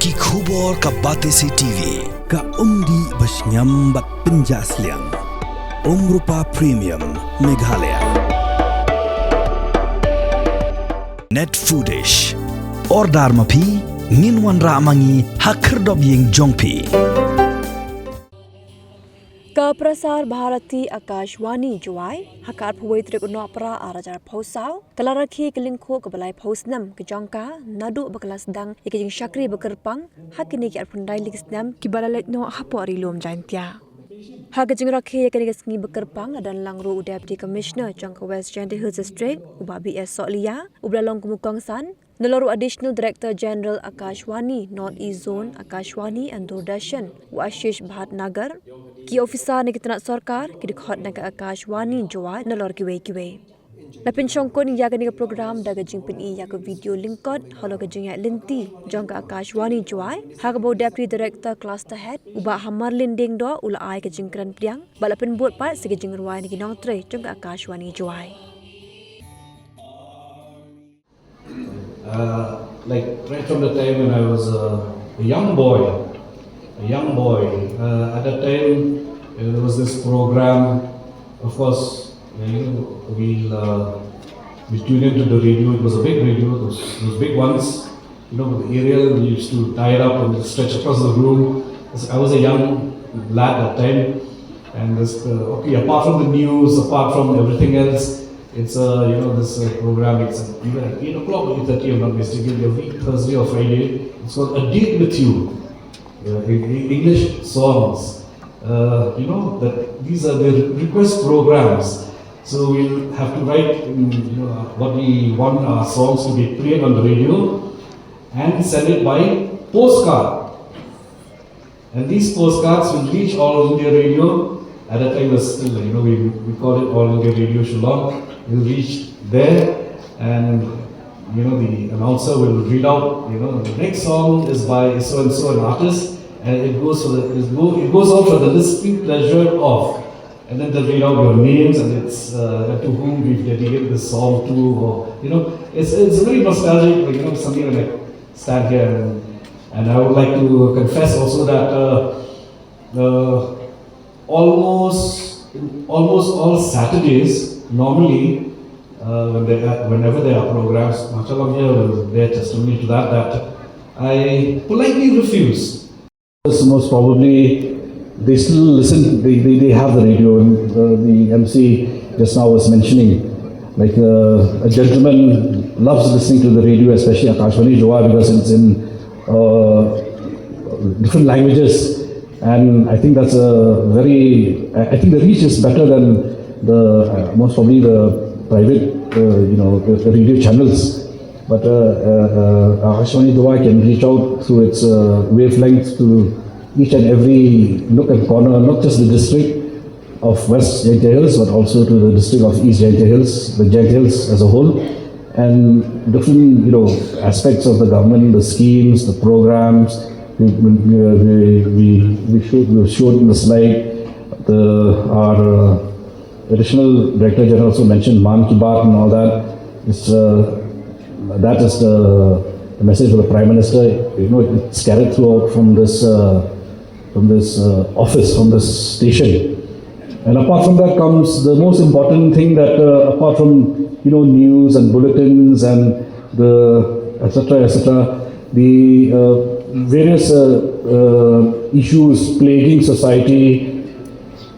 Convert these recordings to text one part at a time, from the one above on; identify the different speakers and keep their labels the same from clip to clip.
Speaker 1: ki khubor ka batesi TV
Speaker 2: ka umdi bashnyambat penjaslian Rupa Premium Meghalaya Net Foodish Ordar mapi minwan ramangi hakerdob ying jongpi
Speaker 3: Ka Prasar Bharati Akashvani Jowai hakar phuwai trek unopra arajar phosau kalaraki kelingkho kebalai phosnam kejongka nadu baklas dang ikijing syakri bekerpang hakini ki arpundai lig Snem kibalalet no hapori lom jantia hakijing rakhe yakani sengi bekerpang dan langru deputy commissioner jongka West Jangte Hills District uba BS Solia ublalong kumukong san Naloru Additional Director General Akashvani North East Zone Akashvani and Doordarshan Ashish Bhatnagar ki officer nikitnat sarkar ki dikhot naga Akashvani Jowai nalor kiwe lapin shongkon yaga ni program daga jingpin I yaga video linkot holo ka Jingïaid Lynti jongka Akashvani Jowai hagabo Deputy Director Cluster Head uba hamar linding do ula ai ka jingkran priang balapin buat pat sige jingrwai ni kinong tre jongka Akashvani Jowai
Speaker 4: like right from the time when I was a young boy, at that time there was this program. Of course, we'll tune into the radio. It was a big radio, those big ones. With the aerial, we used to tie it up and stretch across the room. I was a young lad at that time, and this apart from the news, apart from everything else. It's this program. It's either 8 o'clock or 8:30. I'm not mistaken. Every Thursday or Friday. It's called A Date with You. English songs. That these are the request programs. So we'll have to write, what we want our songs to be played on the radio, and send it by postcard. And these postcards will reach All India Radio. At that time, was still, we call it All India Radio Shillong. Will reach there, and the announcer will read out. The next song is by so and so an artist, and it goes out for the listening pleasure of, and then they'll read out your names and it's to whom we've dedicated this song to, or it's very nostalgic. Something when I stand here and I would like to confess also that almost all Saturdays. Normally, whenever there are programs, Machalom here will bear testimony to that I politely refuse. Most probably, they still listen, they have the radio, and the MC just now was mentioning, like a gentleman loves listening to the radio, especially Akashvani Jowai, because it's in different languages, and I think that's I think the reach is better than most probably the private, the radio channels. But Akashvani Jowai can reach out through its wavelength to each and every nook and corner, not just the district of West Jangte Hills, but also to the district of East Jangte Hills, the Jangte Hills as a whole, and different, aspects of the government, the schemes, the programs. We showed in the slide our Additional Director General also mentioned Man Ki Baat and all that. That is the message of the Prime Minister. It's carried throughout from this office, from this station. And apart from that comes the most important thing that apart from news and bulletins and the etc., the various issues plaguing society.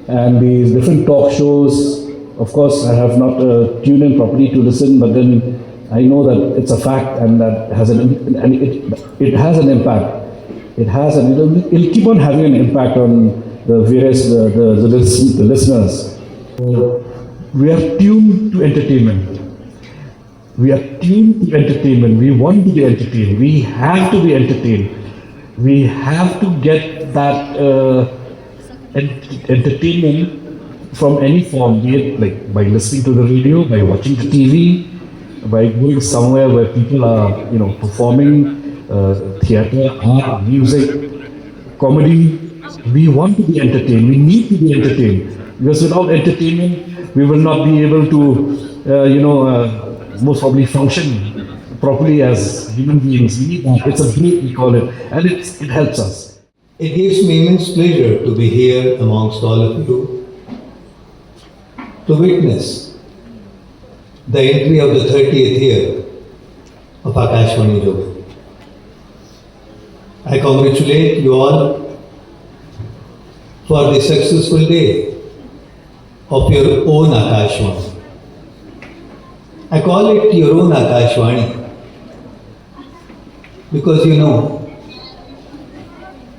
Speaker 4: And these different talk shows, of course, I have not tuned in properly to listen, but then I know that it's a fact and that it has an impact. It has, and it'll keep on having an impact on the various the listeners. We are tuned to entertainment. We want to be entertained. We have to be entertained. We have to get that. Entertainment from any form, be it like by listening to the radio, by watching the TV, by going somewhere where people are, performing, theatre, art, music, comedy. We want to be entertained. We need to be entertained, because without entertainment, we will not be able to, most probably function properly as human beings. It's a break, we call it, and it helps us.
Speaker 5: It gives me immense pleasure to be here amongst all of you to witness the entry of the 30th year of Akashvani Jowai. I congratulate you all for the successful day of your own Akashvani. I call it your own Akashvani because you know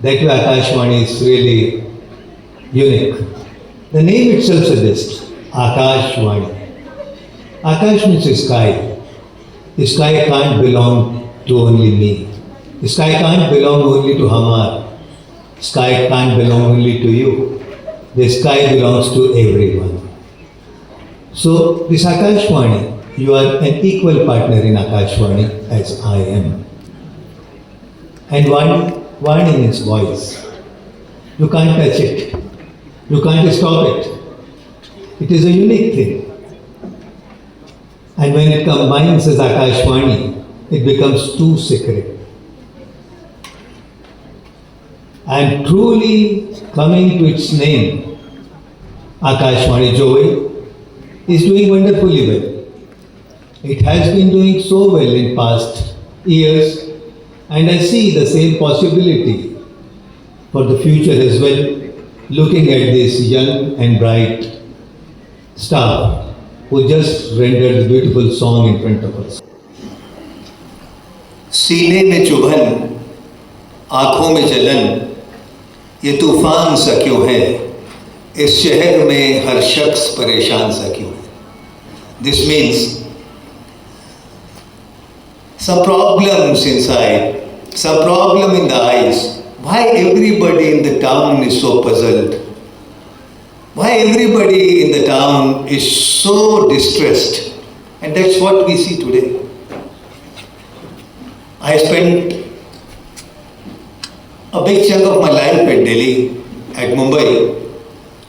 Speaker 5: that your Akashvani is really unique. The name itself suggests Akashvani. Akash means sky. The sky can't belong to only me. The sky can't belong only to Hamar. Sky can't belong only to you. The sky belongs to everyone. So this Akashvani, you are an equal partner in Akashvani as I am. And one in his voice. You can't touch it. You can't stop it. It is a unique thing. And when it combines as Akashvani, it becomes too sacred. And truly coming to its name, Akashvani Jowai is doing wonderfully well. It has been doing so well in past years, and I see the same possibility for the future as well, looking at this young and bright star who just rendered the beautiful song in front of us.
Speaker 6: सीने में चुभन, आंखों में जलन, ये तूफान सा क्यों है? इस शहर में हर शख्स परेशान सा क्यों है? This means some problems inside, some problem in the eyes. Why everybody in the town is so puzzled? Why everybody in the town is so distressed? And that's what we see today. I spent a big chunk of my life at Delhi, at Mumbai,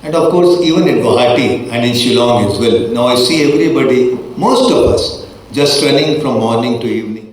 Speaker 6: and of course even in Bharati and in Shillong as well. Now I see everybody, most of us, just running from morning to evening.